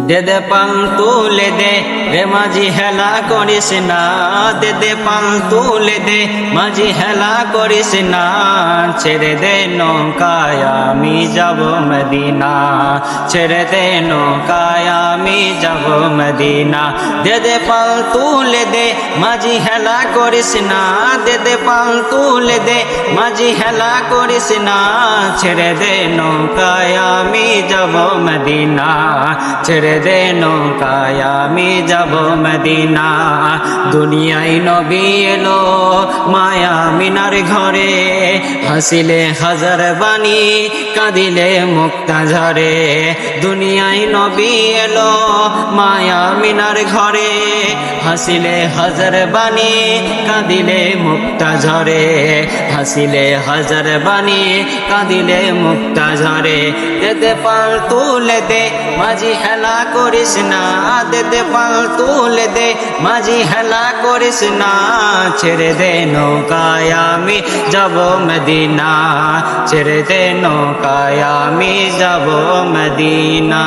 দে দে পাল তুলে দে রে মাঝি হেলা করিস না, দে দে পাল তুলে দে মাঝি হেলা করিস না, ছেড়ে দে নৌকায় আমি যাব মদিনা, ছেড়ে দে নৌকায় আমি যাব মদিনা। দে দে পাল তুলে দে মাঝি হেলা করিস না, দে দে পাল তুলে দে মাঝি হেলা করিস না, ছেড়ে দে নৌকায় আমি যাব মদিনা, ছেড়ে দে নৌকায় আমি যাব মদিনা। দুনিয়ায় নবী এলো মায়া মিনার ঘরে, হাসিলে হাজার বাণী কাঁদিলে মুক্তা ঝরে। দুনিয়ায় নবী এলো মায়া মিনার ঘরে, হাসিলে হাজার বাণী কাঁদিলে মুক্তা ঝরে, হাসিলে হাজার বাণী কাঁদিলে মুক্তা ঝরে। দে দে পাল তুলে দে মাঝি হেলা করিস না, দে দে পাল তুলে দে মাঝি হেলা করিস না, ছেড়ে দে নৌকায় আমি যাব মদিনা, ছেড়ে দে নৌকায় আমি যাব মদিনা।